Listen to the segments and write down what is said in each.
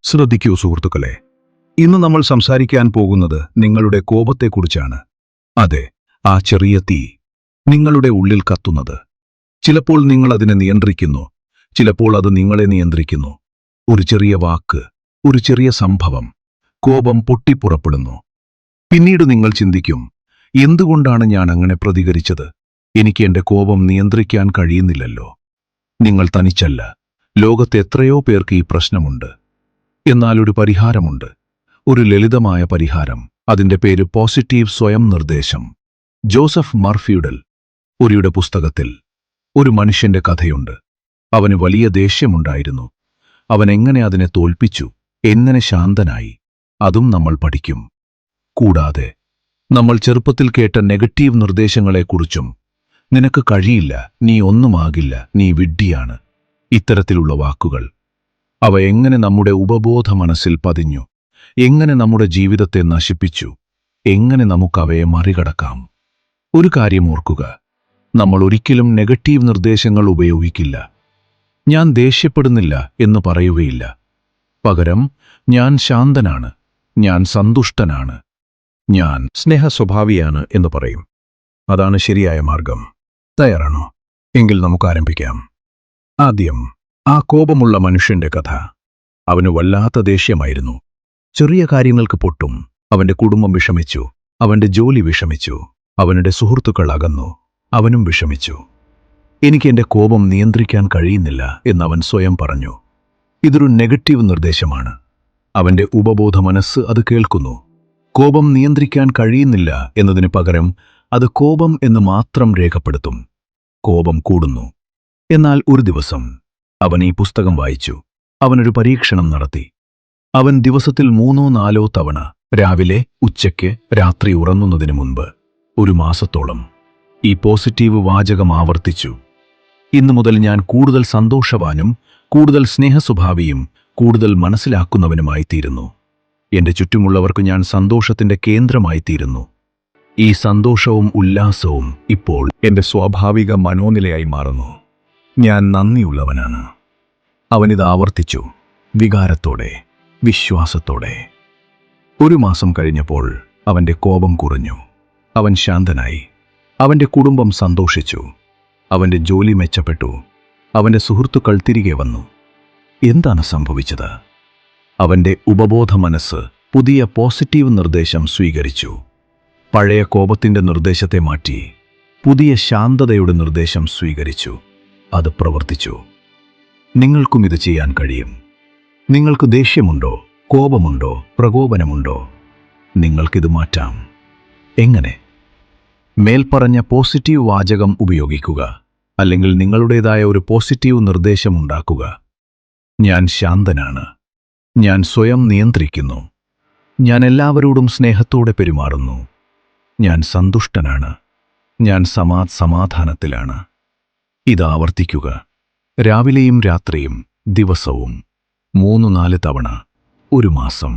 ശ്രദ്ധിക്കൂ സുഹൃത്തുക്കളെ, ഇന്ന് നമ്മൾ സംസാരിക്കാൻ പോകുന്നത് നിങ്ങളുടെ കോപത്തെക്കുറിച്ചാണ്. അതെ, ആ ചെറിയ തീ നിങ്ങളുടെ ഉള്ളിൽ കത്തുന്നത്. ചിലപ്പോൾ നിങ്ങൾ അതിനെ നിയന്ത്രിക്കുന്നു, ചിലപ്പോൾ അത് നിങ്ങളെ നിയന്ത്രിക്കുന്നു. ഒരു ചെറിയ വാക്ക്, ഒരു ചെറിയ സംഭവം, കോപം പൊട്ടിപ്പുറപ്പെടുന്നു. പിന്നീട് നിങ്ങൾ ചിന്തിക്കും, എന്തുകൊണ്ടാണ് ഞാൻ അങ്ങനെ പ്രതികരിച്ചത്? എനിക്ക് എന്റെ കോപം നിയന്ത്രിക്കാൻ കഴിയുന്നില്ലല്ലോ. നിങ്ങൾ തനിച്ചല്ല, ലോകത്ത് എത്രയോ പേർക്ക് ഈ പ്രശ്നമുണ്ട്. എന്നാൽ ഒരു പരിഹാരമുണ്ട്, ഒരു ലളിതമായ പരിഹാരം. അതിന്റെ പേര് പോസിറ്റീവ് സ്വയം നിർദ്ദേശം. ജോസഫ് മർഫിയുടെ ഒരിയുടെ പുസ്തകത്തിൽ ഒരു മനുഷ്യന്റെ കഥയുണ്ട്. അവന് വലിയ ദേഷ്യമുണ്ടായിരുന്നു. അവൻ എങ്ങനെ അതിനെ തോൽപ്പിച്ചു, എങ്ങനെ ശാന്തനായി, അതും നമ്മൾ പഠിക്കും. കൂടാതെ നമ്മൾ ചെറുപ്പത്തിൽ കേട്ട നെഗറ്റീവ് നിർദ്ദേശങ്ങളെക്കുറിച്ചും, നിനക്ക് കഴിയില്ല, നീ ഒന്നുമാകില്ല, നീ വിഡ്ഢിയാണ്, ഇത്തരത്തിലുള്ള വാക്കുകൾ. അവ എങ്ങനെ നമ്മുടെ ഉപബോധ മനസ്സിൽ പതിഞ്ഞു, എങ്ങനെ നമ്മുടെ ജീവിതത്തെ നശിപ്പിച്ചു, എങ്ങനെ നമുക്കവയെ മറികടക്കാം. ഒരു കാര്യം ഓർക്കുക, നമ്മൾ ഒരിക്കലും നെഗറ്റീവ് നിർദ്ദേശങ്ങൾ ഉപയോഗിക്കില്ല. ഞാൻ ദേഷ്യപ്പെടുന്നില്ല എന്ന് പറയുകയില്ല. പകരം ഞാൻ ശാന്തനാണ്, ഞാൻ സന്തുഷ്ടനാണ്, ഞാൻ സ്നേഹസ്വഭാവിയാണ് എന്ന് പറയും. അതാണ് ശരിയായ മാർഗം. തയ്യാറാണോ? എങ്കിൽ നമുക്ക് ആരംഭിക്കാം. ആദ്യം, ആ കോപമുള്ള മനുഷ്യന്റെ കഥ. അവന് വല്ലാത്ത ദേഷ്യമായിരുന്നു. ചെറിയ കാര്യങ്ങൾക്ക് പൊട്ടും. അവന്റെ കുടുംബം വിഷമിച്ചു, അവന്റെ ജോലി വിഷമിച്ചു, അവനുടെ സുഹൃത്തുക്കൾ അകന്നു, അവനും വിഷമിച്ചു. എനിക്ക് എന്റെ കോപം നിയന്ത്രിക്കാൻ കഴിയുന്നില്ല എന്നവൻ സ്വയം പറഞ്ഞു. ഇതൊരു നെഗറ്റീവ് നിർദ്ദേശമാണ്. അവന്റെ ഉപബോധ മനസ്സ് അത് കേൾക്കുന്നു. കോപം നിയന്ത്രിക്കാൻ കഴിയുന്നില്ല എന്നതിന് പകരം അത് കോപം എന്ന് മാത്രം രേഖപ്പെടുത്തും. കോപം കൂടുന്നു. എന്നാൽ ഒരു ദിവസം അവൻ ഈ പുസ്തകം വായിച്ചു. അവനൊരു പരീക്ഷണം നടത്തി. അവൻ ദിവസത്തിൽ 3-4 തവണ, രാവിലെ, ഉച്ചയ്ക്ക്, രാത്രി ഉറങ്ങുന്നതിന് മുൻപ്, ഒരു മാസത്തോളം ഈ പോസിറ്റീവ് വാചകം ആവർത്തിച്ചു. ഇന്നു മുതൽ ഞാൻ കൂടുതൽ സന്തോഷവാനും, കൂടുതൽ സ്നേഹസ്വഭാവിയും, കൂടുതൽ മനസ്സിലാക്കുന്നവനുമായി തീരുന്നു. എന്റെ ചുറ്റുമുള്ളവർക്ക് ഞാൻ സന്തോഷത്തിന്റെ കേന്ദ്രമായി തീരുന്നു. ഈ സന്തോഷവും ഉല്ലാസവും ഇപ്പോൾ എന്റെ സ്വാഭാവിക മനോനിലയായി മാറുന്നു. ഞാൻ നന്ദിയുള്ളവനാണ്. അവനിത് ആവർത്തിച്ചു, വികാരത്തോടെ, വിശ്വാസത്തോടെ. ഒരു മാസം കഴിഞ്ഞപ്പോൾ അവന്റെ കോപം കുറഞ്ഞു. അവൻ ശാന്തനായി. അവന്റെ കുടുംബം സന്തോഷിച്ചു. അവന്റെ ജോലി മെച്ചപ്പെട്ടു. അവന്റെ സുഹൃത്തുക്കൾ തിരികെ വന്നു. എന്താണ് സംഭവിച്ചത്? അവന്റെ ഉപബോധ മനസ്സ് പുതിയ പോസിറ്റീവ് നിർദ്ദേശം സ്വീകരിച്ചു. പഴയ കോപത്തിന്റെ നിർദ്ദേശത്തെ മാറ്റി പുതിയ ശാന്തതയുടെ നിർദ്ദേശം സ്വീകരിച്ചു. അത് പ്രവർത്തിച്ചു. നിങ്ങൾക്കും ഇത് ചെയ്യാൻ കഴിയും. നിങ്ങൾക്ക് ദേഷ്യമുണ്ടോ, കോപമുണ്ടോ, പ്രകോപനമുണ്ടോ? നിങ്ങൾക്കിത് മാറ്റാം. എങ്ങനെ? മേൽപ്പറഞ്ഞ പോസിറ്റീവ് വാചകം ഉപയോഗിക്കുക, അല്ലെങ്കിൽ നിങ്ങളുടേതായ ഒരു പോസിറ്റീവ് നിർദ്ദേശം ഉണ്ടാക്കുക. ഞാൻ ശാന്തനാണ്, ഞാൻ സ്വയം നിയന്ത്രിക്കുന്നു, ഞാൻ എല്ലാവരോടും സ്നേഹത്തോടെ പെരുമാറുന്നു, ഞാൻ സന്തുഷ്ടനാണ്, ഞാൻ സമാധാനത്തിലാണ്. ഇത് ആവർത്തിക്കുക, രാവിലെയും രാത്രിയും, ദിവസവും, 3-4 തവണ, ഒരു മാസം.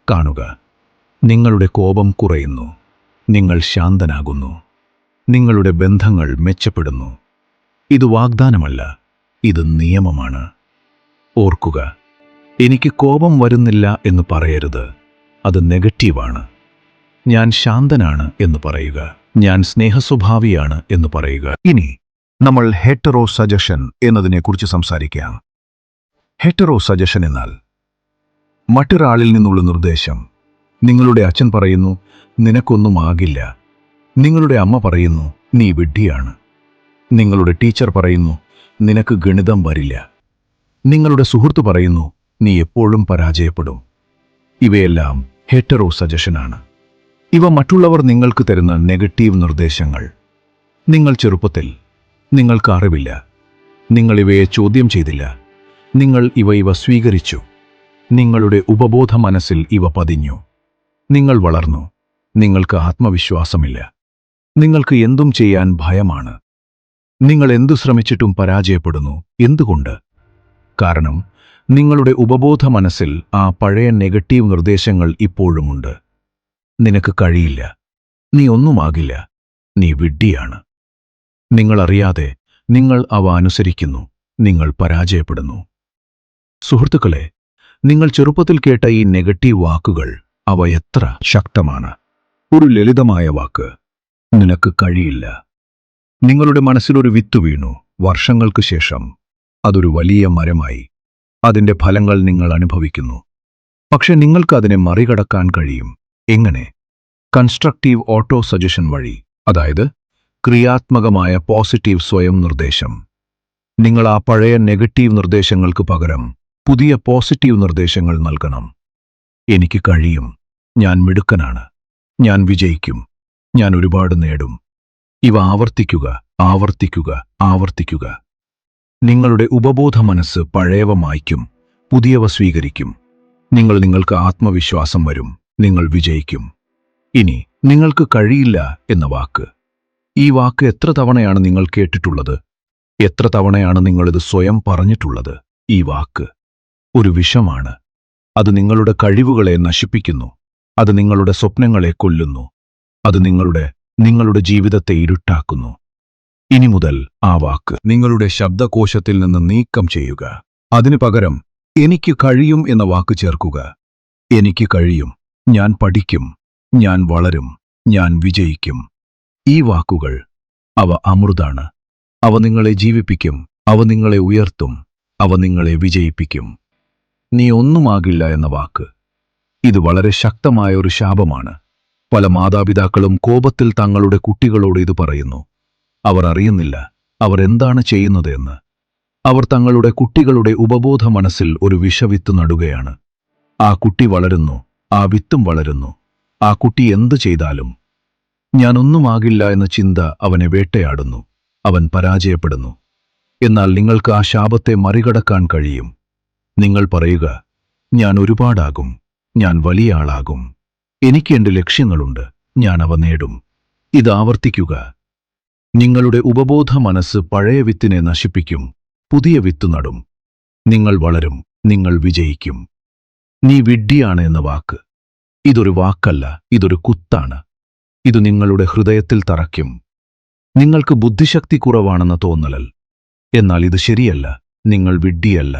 കാണുക, നിങ്ങളുടെ കോപം കുറയുന്നു, നിങ്ങൾ ശാന്തനാകുന്നു, നിങ്ങളുടെ ബന്ധങ്ങൾ മെച്ചപ്പെടുന്നു. ഇത് വാഗ്ദാനമല്ല, ഇത് നിയമമാണ്. ഓർക്കുക, എനിക്ക് കോപം വരുന്നില്ല എന്ന് പറയരുത്, അത് നെഗറ്റീവാണ്. ഞാൻ ശാന്തനാണ് എന്ന് പറയുക, ഞാൻ സ്നേഹസ്വഭാവിയാണ് എന്ന് പറയുക. ഇനി നമ്മൾ ഹെറ്ററോ സജഷൻ എന്നതിനെക്കുറിച്ച് സംസാരിക്കാം. ഹെറ്ററോ സജഷൻ എന്നാൽ മറ്റൊരാളിൽ നിന്നുള്ള നിർദ്ദേശം. നിങ്ങളുടെ അച്ഛൻ പറയുന്നു, നിനക്കൊന്നും ആകില്ല. നിങ്ങളുടെ അമ്മ പറയുന്നു, നീ വിഡ്ഢിയാണ്. നിങ്ങളുടെ ടീച്ചർ പറയുന്നു, നിനക്ക് ഗണിതം വരില്ല. നിങ്ങളുടെ സുഹൃത്ത് പറയുന്നു, നീ എപ്പോഴും പരാജയപ്പെടും. ഇവയെല്ലാം ഹെറ്ററോ സജഷനാണ്. ഇവ മറ്റുള്ളവർ നിങ്ങൾക്ക് തരുന്ന നെഗറ്റീവ് നിർദ്ദേശങ്ങൾ. നിങ്ങൾ ചെറുപ്പത്തിൽ, നിങ്ങൾക്ക് അറിവില്ല, നിങ്ങൾ ഇവയെ ചോദ്യം ചെയ്തില്ല, നിങ്ങൾ ഇവ സ്വീകരിച്ചു. നിങ്ങളുടെ ഉപബോധ മനസ്സിൽ ഇവ പതിഞ്ഞു. നിങ്ങൾ വളർന്നു. നിങ്ങൾക്ക് ആത്മവിശ്വാസമില്ല. നിങ്ങൾക്ക് എന്തും ചെയ്യാൻ ഭയമാണ്. നിങ്ങൾ എന്തു ശ്രമിച്ചിട്ടും പരാജയപ്പെടുന്നു. എന്തുകൊണ്ട്? കാരണം നിങ്ങളുടെ ഉപബോധ മനസ്സിൽ ആ പഴയ നെഗറ്റീവ് നിർദ്ദേശങ്ങൾ ഇപ്പോഴുമുണ്ട്. നിനക്ക് കഴിയില്ല, നീ ഒന്നുമാകില്ല, നീ വിഡ്ഢിയാണ്. നിങ്ങളറിയാതെ നിങ്ങൾ അവ അനുസരിക്കുന്നു. നിങ്ങൾ പരാജയപ്പെടുന്നു. സുഹൃത്തുക്കളെ, നിങ്ങൾ ചെറുപ്പത്തിൽ കേട്ട ഈ നെഗറ്റീവ് വാക്കുകൾ അവ എത്ര ശക്തമാണ്. ഒരു ലളിതമായ വാക്ക്, നിനക്ക് കഴിയില്ല. നിങ്ങളുടെ മനസ്സിലൊരു വിത്ത് വീണു. വർഷങ്ങൾക്ക് ശേഷം അതൊരു വലിയ മരമായി. അതിന്റെ ഫലങ്ങൾ നിങ്ങൾ അനുഭവിക്കുന്നു. പക്ഷെ നിങ്ങൾക്ക് അതിനെ മറികടക്കാൻ കഴിയും. എങ്ങനെ? കൺസ്ട്രക്റ്റീവ് ഓട്ടോ സജഷൻ വഴി, അതായത് ക്രിയാത്മകമായ പോസിറ്റീവ് സ്വയം നിർദ്ദേശം. നിങ്ങൾ ആ പഴയ നെഗറ്റീവ് നിർദ്ദേശങ്ങൾക്ക് പകരം പുതിയ പോസിറ്റീവ് നിർദ്ദേശങ്ങൾ നൽകണം. എനിക്ക് കഴിയും, ഞാൻ മിടുക്കനാണ്, ഞാൻ വിജയിക്കും, ഞാൻ ഒരുപാട് നേടും. ഇവ ആവർത്തിക്കുക, ആവർത്തിക്കുക, ആവർത്തിക്കുക. നിങ്ങളുടെ ഉപബോധ മനസ്സ് പഴയവ മായ്ക്കും, പുതിയവ സ്വീകരിക്കും. നിങ്ങൾക്ക് ആത്മവിശ്വാസം വരും, നിങ്ങൾ വിജയിക്കും. ഇനി നിങ്ങൾക്ക് കഴിയില്ല എന്ന വാക്ക്. ഈ വാക്ക് എത്ര തവണയാണ് നിങ്ങൾ കേട്ടിട്ടുള്ളത്? എത്ര തവണയാണ് നിങ്ങളിത് സ്വയം പറഞ്ഞിട്ടുള്ളത്? ഈ വാക്ക് ഒരു വിഷമാണ്. അത് നിങ്ങളുടെ കഴിവുകളെ നശിപ്പിക്കുന്നു. അത് നിങ്ങളുടെ സ്വപ്നങ്ങളെ കൊല്ലുന്നു. അത് നിങ്ങളുടെ ജീവിതത്തെ ഇരുട്ടാക്കുന്നു. ഇനി മുതൽ ആ വാക്ക് നിങ്ങളുടെ ശബ്ദകോശത്തിൽ നിന്ന് നീക്കം ചെയ്യുക. അതിനു പകരം എനിക്ക് കഴിയും എന്ന വാക്ക് ചേർക്കുക. എനിക്ക് കഴിയും, ഞാൻ പഠിക്കും, ഞാൻ വളരും, ഞാൻ വിജയിക്കും. ഈ വാക്കുകൾ, അവ അമൃതാണ്. അവ നിങ്ങളെ ജീവിപ്പിക്കും, അവ നിങ്ങളെ ഉയർത്തും, അവ നിങ്ങളെ വിജയിപ്പിക്കും. നീ ഒന്നുമാകില്ല എന്ന വാക്ക്. ഇത് വളരെ ശക്തമായ ഒരു ശാപമാണ്. പല മാതാപിതാക്കളും കോപത്തിൽ തങ്ങളുടെ കുട്ടികളോട് ഇത് പറയുന്നു. അവർ അറിയുന്നില്ല അവർ എന്താണ് ചെയ്യുന്നത് എന്ന്. അവർ തങ്ങളുടെ കുട്ടികളുടെ ഉപബോധ മനസ്സിൽ ഒരു വിഷവിത്ത് നടുകയാണ്. ആ കുട്ടി വളരുന്നു, ആ വിത്തും വളരുന്നു. ആ കുട്ടി എന്തു ചെയ്താലും ഞാനൊന്നുമാകില്ല എന്ന ചിന്ത അവനെ വേട്ടയാടുന്നു. അവൻ പരാജയപ്പെടുന്നു. എന്നാൽ നിങ്ങൾക്ക് ആ ശാപത്തെ മറികടക്കാൻ കഴിയും. നിങ്ങൾ പറയുക, ഞാൻ ഒരുപാടാകും, ഞാൻ വലിയ ആളാകും, എനിക്ക് എന്റെ ലക്ഷ്യങ്ങളുണ്ട്, ഞാൻ അവ നേടും. ഇത് ആവർത്തിക്കുക. നിങ്ങളുടെ ഉപബോധ മനസ്സ് പഴയ വിത്തിനെ നശിപ്പിക്കും, പുതിയ വിത്ത് നടും. നിങ്ങൾ വളരും, നിങ്ങൾ വിജയിക്കും. നീ വിഡ്ഢിയാണ് എന്ന വാക്ക്. ഇതൊരു വാക്കല്ല, ഇതൊരു കുത്താണ്. ഇത് നിങ്ങളുടെ ഹൃദയത്തിൽ തറയ്ക്കും. നിങ്ങൾക്ക് ബുദ്ധിശക്തി കുറവാണെന്ന തോന്നലൽ. എന്നാൽ ഇത് ശരിയല്ല. നിങ്ങൾ വിഡ്ഢിയല്ല.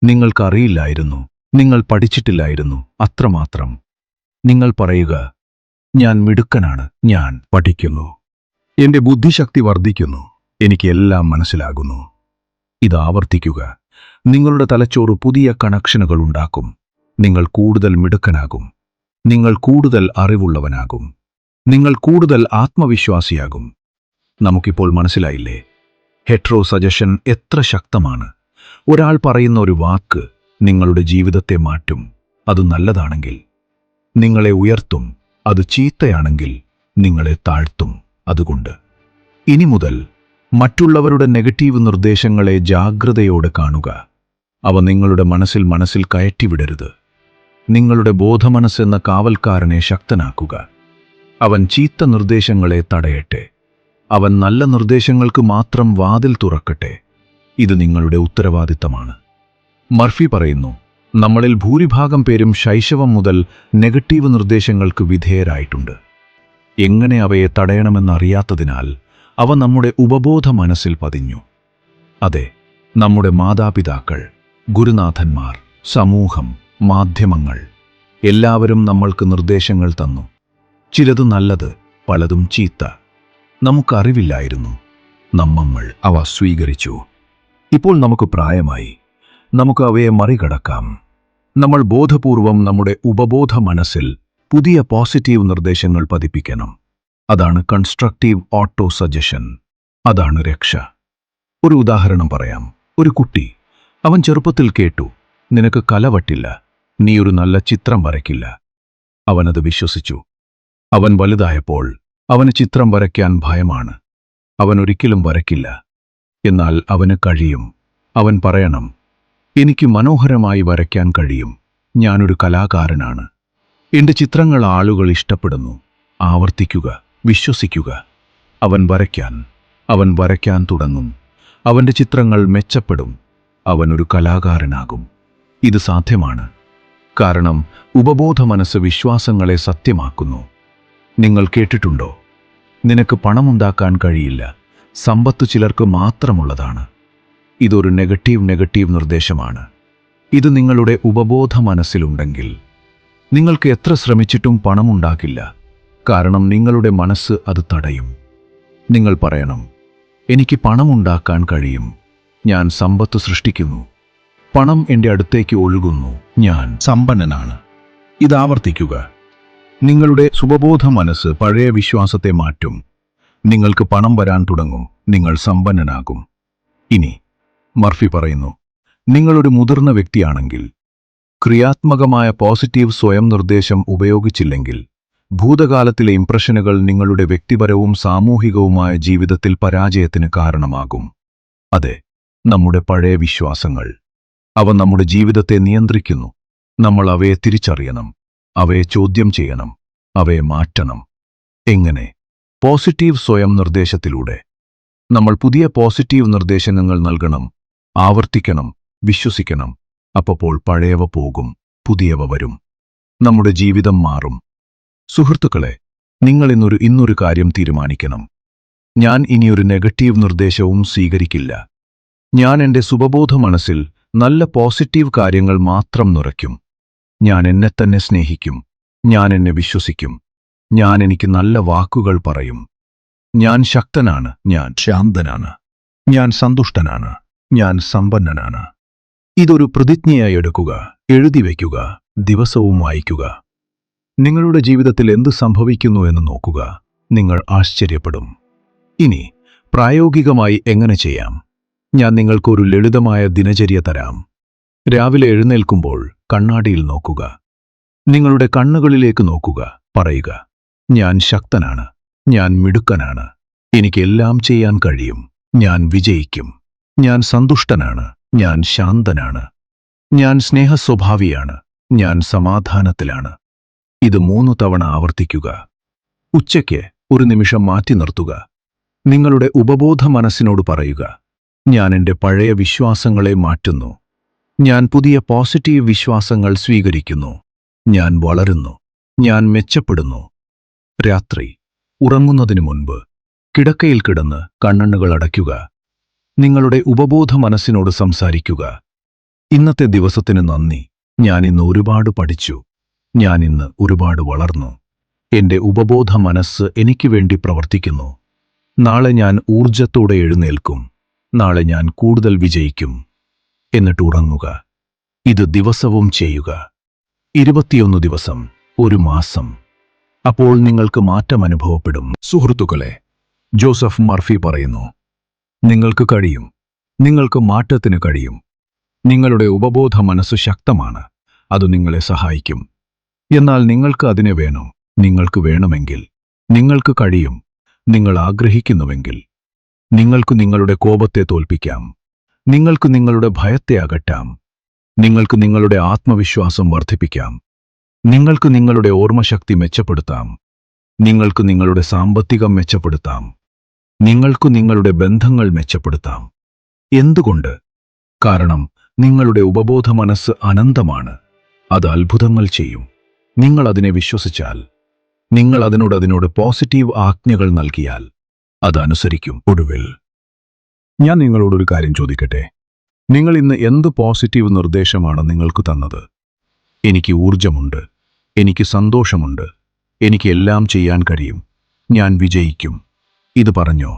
നിങ്ങൾക്കറിയില്ലായിരുന്നു, നിങ്ങൾ പഠിച്ചിട്ടില്ലായിരുന്നു, അത്രമാത്രം. നിങ്ങൾ പറയുക, ഞാൻ മിടുക്കനാണ്, ഞാൻ പഠിക്കുന്നു, എന്റെ ബുദ്ധിശക്തി വർദ്ധിക്കുന്നു, എനിക്ക് എല്ലാം മനസ്സിലാകുന്നു. ഇത് ആവർത്തിക്കുക. നിങ്ങളുടെ തലച്ചോറ് പുതിയ കണക്ഷനുകൾ ഉണ്ടാക്കും. നിങ്ങൾ കൂടുതൽ മിടുക്കനാകും. നിങ്ങൾ കൂടുതൽ അറിവുള്ളവനാകും. നിങ്ങൾ കൂടുതൽ ആത്മവിശ്വാസിയാകും. നമുക്കിപ്പോൾ മനസ്സിലായില്ലേ? ഹെട്രോ സജഷൻ എത്ര ശക്തമാണ്. ഒരാൾ പറയുന്ന ഒരു വാക്ക് നിങ്ങളുടെ ജീവിതത്തെ മാറ്റും. അത് നല്ലതാണെങ്കിൽ നിങ്ങളെ ഉയർത്തും, അത് ചീത്തയാണെങ്കിൽ നിങ്ങളെ താഴ്ത്തും. അതുകൊണ്ട് ഇനി മുതൽ മറ്റുള്ളവരുടെ നെഗറ്റീവ് നിർദ്ദേശങ്ങളെ ജാഗ്രതയോടെ കാണുക. അവ നിങ്ങളുടെ മനസ്സിൽ കയറ്റിവിടരുത്. നിങ്ങളുടെ ബോധമനസ്സെന്ന കാവൽക്കാരനെ ശക്തനാക്കുക. അവൻ ചീത്ത നിർദ്ദേശങ്ങളെ തടയട്ടെ. അവൻ നല്ല നിർദ്ദേശങ്ങൾക്ക് മാത്രം വാതിൽ തുറക്കട്ടെ. ഇത് നിങ്ങളുടെ ഉത്തരവാദിത്തമാണ്. മർഫി പറയുന്നു, നമ്മളിൽ ഭൂരിഭാഗം പേരും ശൈശവം മുതൽ നെഗറ്റീവ് നിർദ്ദേശങ്ങൾക്ക് വിധേയരായിട്ടുണ്ട്. എങ്ങനെ അവയെ തടയണമെന്നറിയാത്തതിനാൽ അവ നമ്മുടെ ഉപബോധ മനസ്സിൽ പതിഞ്ഞു. അതെ, നമ്മുടെ മാതാപിതാക്കൾ, ഗുരുനാഥന്മാർ, സമൂഹം, മാധ്യമങ്ങൾ എല്ലാവരും നമ്മൾക്ക് നിർദ്ദേശങ്ങൾ തന്നു. ചിലത് നല്ലത്, പലതും ചീത്ത. നമുക്കറിവില്ലായിരുന്നു. നമ്മൾ അവ സ്വീകരിച്ചു. ഇപ്പോൾ നമുക്ക് പ്രായമായി. നമുക്ക് അവയെ മറികടക്കാം. നമ്മൾ ബോധപൂർവം നമ്മുടെ ഉപബോധ മനസ്സിൽ പുതിയ പോസിറ്റീവ് നിർദ്ദേശങ്ങൾ പതിപ്പിക്കണം. അതാണ് കൺസ്ട്രക്റ്റീവ് ഓട്ടോ സജഷൻ. അതാണ് രക്ഷ. ഒരു ഉദാഹരണം പറയാം. ഒരു കുട്ടി, അവൻ ചെറുപ്പത്തിൽ കേട്ടു, നിനക്ക് കല വട്ടില്ല, നീ ഒരു നല്ല ചിത്രം വരയ്ക്കില്ല. അവനത് വിശ്വസിച്ചു. അവൻ വലുതായപ്പോൾ അവന് ചിത്രം വരയ്ക്കാൻ ഭയമാണ്. അവൻ ഒരിക്കലും വരയ്ക്കില്ല. എന്നാൽ അവന് കഴിയും. അവൻ പറയണം, എനിക്ക് മനോഹരമായി വരയ്ക്കാൻ കഴിയും, ഞാനൊരു കലാകാരനാണ്, എന്റെ ചിത്രങ്ങൾ ആളുകൾ ഇഷ്ടപ്പെടുന്നു. ആവർത്തിക്കുക, വിശ്വസിക്കുക. അവൻ വരയ്ക്കാൻ തുടങ്ങും. അവന്റെ ചിത്രങ്ങൾ മെച്ചപ്പെടും. അവൻ ഒരു കലാകാരനാകും. ഇത് സാധ്യമാണ്. കാരണം ഉപബോധ മനസ്സ് വിശ്വാസങ്ങളെ സത്യമാക്കുന്നു. നിങ്ങൾ കേട്ടിട്ടുണ്ടോ, നിനക്ക് പണമുണ്ടാക്കാൻ കഴിയില്ല, സമ്പത്ത് ചിലർക്ക് മാത്രമുള്ളതാണ്. ഇതൊരു നെഗറ്റീവ് നിർദ്ദേശമാണ്. ഇത് നിങ്ങളുടെ ഉപബോധ മനസ്സിലുണ്ടെങ്കിൽ നിങ്ങൾക്ക് എത്ര ശ്രമിച്ചിട്ടും പണമുണ്ടാക്കില്ല. കാരണം നിങ്ങളുടെ മനസ്സ് അത് തടയും. നിങ്ങൾ പറയണം, എനിക്ക് പണമുണ്ടാക്കാൻ കഴിയും, ഞാൻ സമ്പത്ത് സൃഷ്ടിക്കുന്നു, പണം എൻ്റെ അടുത്തേക്ക് ഒഴുകുന്നു, ഞാൻ സമ്പന്നനാണ്. ഇത് ആവർത്തിക്കുക. നിങ്ങളുടെ സുബബോധ മനസ്സ് പഴയ വിശ്വാസത്തെ മാറ്റും. നിങ്ങൾക്ക് പണം വരാൻ തുടങ്ങും, നിങ്ങൾ സമ്പന്നനാകും. ഇനി മർഫി പറയുന്നു, നിങ്ങളൊരു മുതിർന്ന വ്യക്തിയാണെങ്കിൽ, ക്രിയാത്മകമായ പോസിറ്റീവ് സ്വയം നിർദ്ദേശം ഉപയോഗിച്ചില്ലെങ്കിൽ, ഭൂതകാലത്തിലെ ഇംപ്രഷനുകൾ നിങ്ങളുടെ വ്യക്തിപരവും സാമൂഹികവുമായ ജീവിതത്തിൽ പരാജയത്തിന് കാരണമാകും. അതെ, നമ്മുടെ പഴയ വിശ്വാസങ്ങൾ. അവ നമ്മുടെ ജീവിതത്തെ നിയന്ത്രിക്കുന്നു. നമ്മൾ അവയെ തിരിച്ചറിയണം, അവയെ ചോദ്യം ചെയ്യണം, അവയെ മാറ്റണം. എങ്ങനെ? പോസിറ്റീവ് സ്വയം നിർദ്ദേശത്തിലൂടെ. നമ്മൾ പുതിയ പോസിറ്റീവ് നിർദ്ദേശങ്ങൾ നൽകണം, ആവർത്തിക്കണം, വിശ്വസിക്കണം. അപ്പോൾ പഴയവ പോകും, പുതിയവ വരും. നമ്മുടെ ജീവിതം മാറും. സുഹൃത്തുക്കളെ, നിങ്ങൾ ഇന്നൊരു കാര്യം തീരുമാനിക്കണം. ഞാൻ ഇനിയൊരു നെഗറ്റീവ് നിർദ്ദേശവും സ്വീകരിക്കില്ല. ഞാൻ എൻ്റെ സുബബോധ മനസ്സിൽ നല്ല പോസിറ്റീവ് കാര്യങ്ങൾ മാത്രം നിറയ്ക്കും. ഞാൻ എന്നെ തന്നെ സ്നേഹിക്കും, ഞാൻ എന്നെ വിശ്വസിക്കും, ഞാൻ എനിക്ക് നല്ല വാക്കുകൾ പറയും. ഞാൻ ശക്തനാണ്, ഞാൻ ശാന്തനാണ്, ഞാൻ സന്തുഷ്ടനാണ്, ഞാൻ സമ്പന്നനാണ്. ഇതൊരു പ്രതിജ്ഞയായി എടുക്കുക, എഴുതി വയ്ക്കുക, ദിവസവും വായിക്കുക. നിങ്ങളുടെ ജീവിതത്തിൽ എന്ത് സംഭവിക്കുന്നു എന്ന് നോക്കുക. നിങ്ങൾ ആശ്ചര്യപ്പെടും. ഇനി പ്രായോഗികമായി എങ്ങനെ ചെയ്യാം? ഞാൻ നിങ്ങൾക്കൊരു ലളിതമായ ദിനചര്യ തരാം. രാവിലെ എഴുന്നേൽക്കുമ്പോൾ കണ്ണാടിയിൽ നോക്കുക. നിങ്ങളുടെ കണ്ണുകളിലേക്ക് നോക്കുക. പറയുക, ഞാൻ ശക്തനാണ്, ഞാൻ മിടുക്കനാണ്, എനിക്കെല്ലാം ചെയ്യാൻ കഴിയും, ഞാൻ വിജയിക്കും, ഞാൻ സന്തുഷ്ടനാണ്, ഞാൻ ശാന്തനാണ്, ഞാൻ സ്നേഹസ്വഭാവിയാണ്, ഞാൻ സമാധാനത്തിലാണ്. ഇത് 3 തവണ ആവർത്തിക്കുക. ഉച്ചയ്ക്ക് ഒരു നിമിഷം മാറ്റി നിർത്തുക. നിങ്ങളുടെ ഉപബോധ മനസ്സിനോട് പറയുക, ഞാൻ എൻ്റെ പഴയ വിശ്വാസങ്ങളെ മാറ്റുന്നു, ഞാൻ പുതിയ പോസിറ്റീവ് വിശ്വാസങ്ങൾ സ്വീകരിക്കുന്നു, ഞാൻ വളരുന്നു, ഞാൻ മെച്ചപ്പെടുന്നു. രാത്രി ഉറങ്ങുന്നതിനു മുൻപ് കിടക്കയിൽ കിടന്ന് കണ്ണുകൾ അടയ്ക്കുക. നിങ്ങളുടെ ഉപബോധ മനസ്സിനോട് സംസാരിക്കുക. ഇന്നത്തെ ദിവസത്തിന് നന്ദി, ഞാൻ ഇന്ന് ഒരുപാട് പഠിച്ചു, ഞാൻ ഇന്ന് ഒരുപാട് വളർന്നു, എൻ്റെ ഉപബോധ മനസ്സ് എനിക്ക് വേണ്ടി പ്രവർത്തിക്കുന്നു. നാളെ ഞാൻ ഊർജത്തോടെ എഴുന്നേൽക്കും, നാളെ ഞാൻ കൂടുതൽ വിജയിക്കും. എന്നിട്ട് ഉറങ്ങുക. ഇത് ദിവസവും ചെയ്യുക. 21 ദിവസം, ഒരു മാസം. അപ്പോൾ നിങ്ങൾക്ക് മാറ്റം അനുഭവപ്പെടും. സുഹൃത്തുക്കളെ, ജോസഫ് മർഫി പറയുന്നു, നിങ്ങൾക്ക് കഴിയും, നിങ്ങൾക്ക് മാറ്റത്തിന് കഴിയും. നിങ്ങളുടെ ഉപബോധ മനസ്സ് ശക്തമാണ്, അത് നിങ്ങളെ സഹായിക്കും. എന്നാൽ നിങ്ങൾക്ക് അതിനെ വേണോ? നിങ്ങൾക്ക് വേണമെങ്കിൽ, നിങ്ങൾക്ക് കഴിയും, നിങ്ങൾ ആഗ്രഹിക്കുന്നുവെങ്കിൽ, നിങ്ങൾക്ക് നിങ്ങളുടെ കോപത്തെ തോൽപ്പിക്കാം, നിങ്ങൾക്ക് നിങ്ങളുടെ ഭയത്തെ അകറ്റാം, നിങ്ങൾക്ക് നിങ്ങളുടെ ആത്മവിശ്വാസം വർദ്ധിപ്പിക്കാം, നിങ്ങൾക്ക് നിങ്ങളുടെ ഓർമ്മശക്തി മെച്ചപ്പെടുത്താം, നിങ്ങൾക്ക് നിങ്ങളുടെ സാമ്പത്തികം മെച്ചപ്പെടുത്താം, നിങ്ങൾക്ക് നിങ്ങളുടെ ബന്ധങ്ങൾ മെച്ചപ്പെടുത്താം. എന്തുകൊണ്ട്? കാരണം നിങ്ങളുടെ ഉപബോധ മനസ്സ് അനന്തമാണ്. അത് അത്ഭുതങ്ങൾ ചെയ്യും. നിങ്ങൾ അതിനെ വിശ്വസിച്ചാൽ, നിങ്ങൾ അതിനോട് പോസിറ്റീവ് ആജ്ഞകൾ നൽകിയാൽ, അത് അനുസരിക്കും. ഒടുവിൽ ഞാൻ നിങ്ങളോടൊരു കാര്യം ചോദിക്കട്ടെ. നിങ്ങൾ ഇന്ന് എന്ത് പോസിറ്റീവ് നിർദ്ദേശമാണ് നിങ്ങൾക്ക് തന്നത്? എനിക്ക് ഊർജമുണ്ട്, എനിക്ക് സന്തോഷമുണ്ട്, എനിക്ക് എല്ലാം ചെയ്യാൻ കഴിയും, ഞാൻ വിജയിക്കും. ഇത് പറഞ്ഞോ?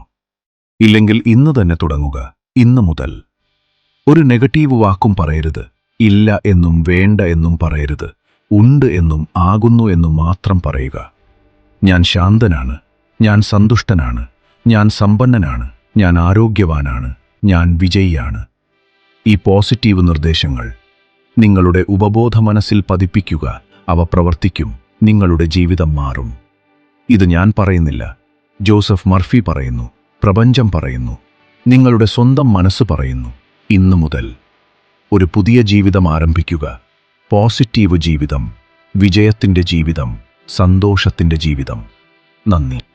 ഇല്ലെങ്കിൽ ഇന്ന് തന്നെ തുടങ്ങുക. ഇന്ന് മുതൽ ഒരു നെഗറ്റീവ് വാക്കും പറയരുത്. ഇല്ല എന്നും വേണ്ട എന്നും പറയരുത്. ഉണ്ട് എന്നും ആകുന്നു എന്നും മാത്രം പറയുക. ഞാൻ ശാന്തനാണ്, ഞാൻ സന്തുഷ്ടനാണ്, ഞാൻ സമ്പന്നനാണ്, ഞാൻ ആരോഗ്യവാനാണ്, ഞാൻ വിജയിയാണ്. ഈ പോസിറ്റീവ് നിർദ്ദേശങ്ങൾ നിങ്ങളുടെ ഉപബോധ മനസ്സിൽ പതിപ്പിക്കുക. അവ പ്രവർത്തിക്കും. നിങ്ങളുടെ ജീവിതം മാറും. ഇത് ഞാൻ പറയുന്നില്ല, ജോസഫ് മർഫി പറയുന്നു, പ്രപഞ്ചം പറയുന്നു, നിങ്ങളുടെ സ്വന്തം മനസ്സ് പറയുന്നു. ഇന്നു മുതൽ ഒരു പുതിയ ജീവിതം ആരംഭിക്കുക. പോസിറ്റീവ് ജീവിതം, വിജയത്തിൻ്റെ ജീവിതം, സന്തോഷത്തിൻ്റെ ജീവിതം. നന്ദി.